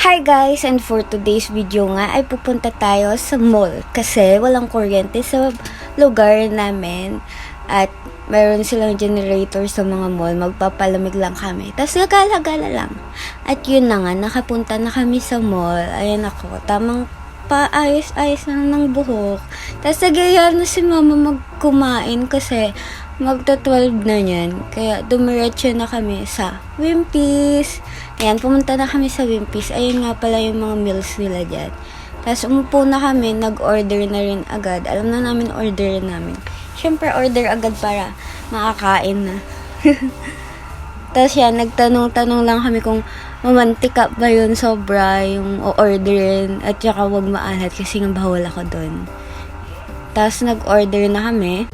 Hi guys! And for today's video nga ay pupunta tayo sa mall kasi walang kuryente sa lugar namin at mayroon silang generator sa mga mall. Magpapalamig lang kami. Tapos gagala-gala lang. At yun na nga, nakapunta na kami sa mall. Ayan ako, tamang paayos-ayos lang ng buhok. Tapos nagayar na si mama magkumain kasi magta-12 na yan. Kaya dumiretso na kami sa Wimpy's. Ayan, pumunta na kami sa Wimpy's. Ayun nga pala yung mga meals nila dyan. Tapos umupo na kami, nag-order na rin agad. Alam na namin order namin. Syempre order agad para makakain na. Tapos yan, nagtanong-tanong lang kami kung mamantika ba yun sobra yung o-orderin at saka wag maalat kasi nga bawal ako doon. Tapos nag-order na kami.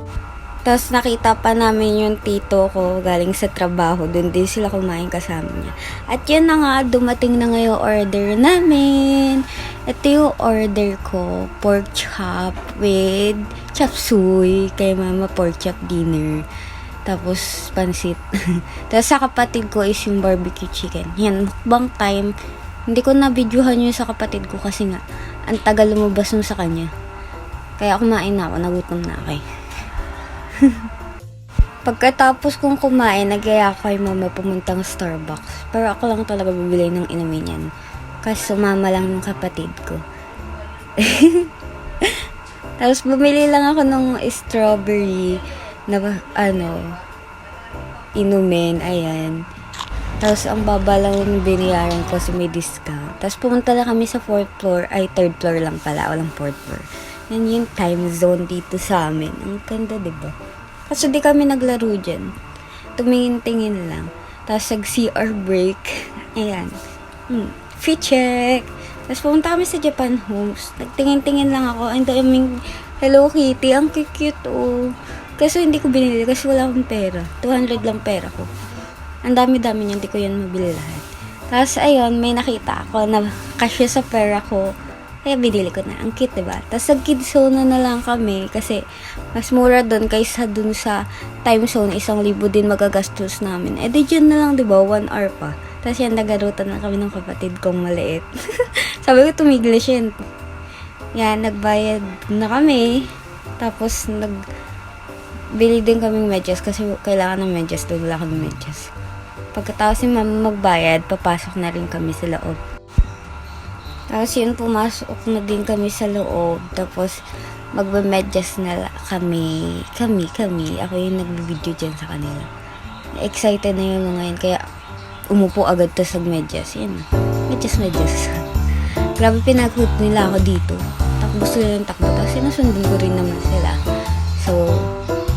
Tapos nakita pa namin yung tito ko galing sa trabaho. Doon din sila kumain kasama niya. At yun na nga, dumating na nga yung order namin. Ito yung order ko. Pork chop with chop suey. Kay mama pork chop dinner. Tapos pansit. Tapos sa kapatid ko is yung barbecue chicken. Yan, mukbang time. Hindi ko na-videohan yun sa kapatid ko kasi nga ang tagal lumabas nun sa kanya. Kaya kumain na ako. Nagutom na ako. Pagkatapos kong kumain, nagyaya ko kay mama pumuntang Starbucks. Pero ako lang talaga bibili ng inumin yan. Kasi sumama lang ng kapatid ko. Tapos bumili lang ako ng strawberry na inumin. Ayan. Tapos ang baba lang yung binayaran ko kasi may discount. Tapos pumunta lang kami sa 4th floor. Ay, 3rd floor lang pala. Walang 4th floor. Yan yung time zone dito sa amin. Ang ganda, diba? Kasi di kami naglaro dyan. Tumingin-tingin lang. Tapos nag-CR break. Ayan. Fit check. Tapos pumunta kami sa Japan Homes. Nagtingin-tingin lang ako. Ang daming Hello Kitty. Ang cute, oh. Kasi hindi ko binili kasi wala akong pera. 200 lang pera ko. Ang dami-dami niyan. Hindi ko yan mabili lahat. Tapos ayun, may nakita ako na kasya sa pera ko. Kaya binili ko na. Ang cute, diba? Tapos nag-kids zone na lang kami kasi mas mura doon kaysa doon sa time zone. 1,000 din magagastos namin. Eh, di dyan na lang, diba? 1 hour pa. Tapos yan, nagarutan na kami ng kapatid kong maliit. Sabi ko, tumigil siya. Yan, nagbayad na kami. Tapos, bili din kaming medyas kasi kailangan ng medyas. Doon wala kami medyas. Pagkatapos si mama magbayad, papasok na rin kami sa loob. Tapos yun, pumasok na din kami sa loob. Tapos, magbe-medyas na kami. Ako yung nag-video dyan sa kanila. Excited na yung mga yun. Kaya, umupo agad to sa medyas. Yan. Medyas. Grabe pinag-hoot nila ako dito. Takbo sila ng takbo. Tapos, sinasundin ko rin naman sila. So,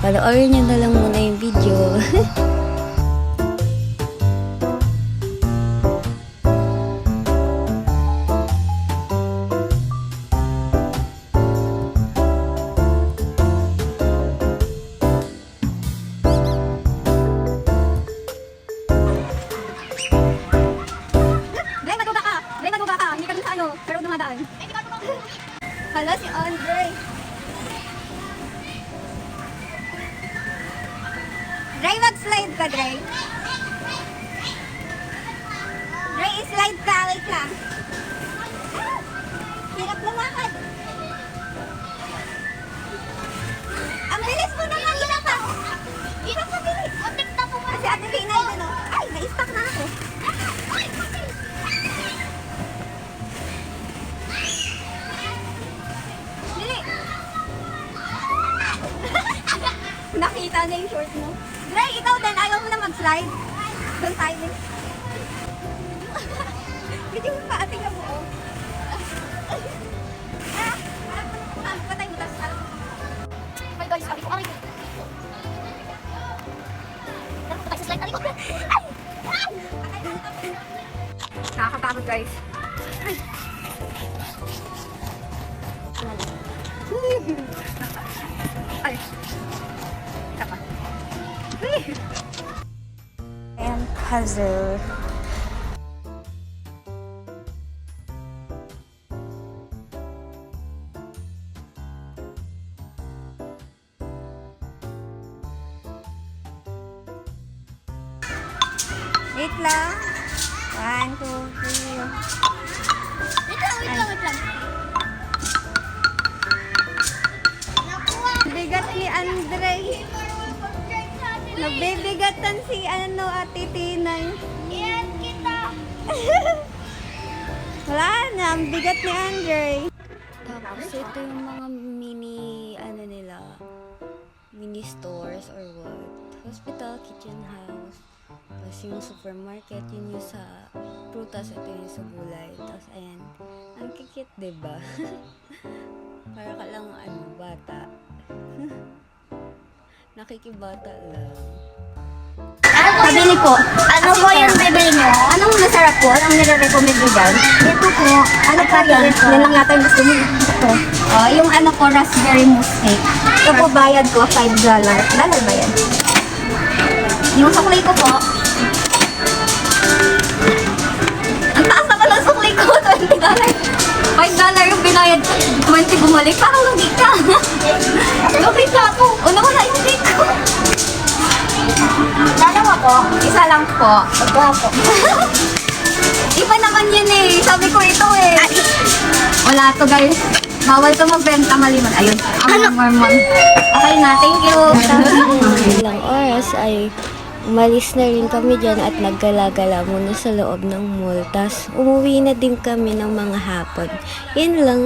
panoorin nyo na lang muna yung video. Hala, si Andre. Dre, mag-slide ka, Dre. Dre, slide ka. Wait lang. Hirap lumakad. Ang bilis mo naman. Hirap ka. Hirap ka, bilis. Muntik na po. Kasi ate Rina, ay, na-stuck na ako. Nakita na yung short mo. Dre, ikaw din. Ayaw mo na mag-slide. Doon tayo din. Video mo pa, ating mo. Patay mo. Tapos harap. Ay guys, sabi ko. Ay! Dapat ko tayo sa slide. Ay! Nakakapagod guys. Ay! And puzzle. Wait lang. 1, 2, 3. Wait lang. Bigat ni Andre. Nabibigatan si Ate Tinay. Iyan kita. Wala na, ang bigat ni Andre. Tapos ito yung mga mini stores or what. Hospital, kitchen house. Tapos yung supermarket, yun yung sa prutas, ito yung sa gulay. Tapos ayan, ang kikit, diba? Para ka lang bata. Nakikibata lang. Pabili po. Ano po yung bibili nyo? Anong masarap po? Anong nire-recommend nyo dyan? Ito po. Ano po yan? Yan lang yata yung gusto mo. Ito. Yung ano po, raspberry mousse cake. Ito po, bayad ko, $5. Dalag ba yan? Yung sukli ko po. Ang taas naman ng sukli ko, $20. $5 yung binayad ko. 20 bumalik. Parang lugi ka. Lugi ka ako. Una ko na yung cake ko. Dalawa po. Isa lang po. Ito po. Iba naman yun eh. Sabi ko ito eh. Wala to guys. Bawal to magbenta maliman. Ayun. Ang okay na. Thank you. Ilang oras ay umalis na rin kami dyan at naggala-gala muna sa loob ng mall. Tapos umuwi na din kami ng mga hapon. Yun lang.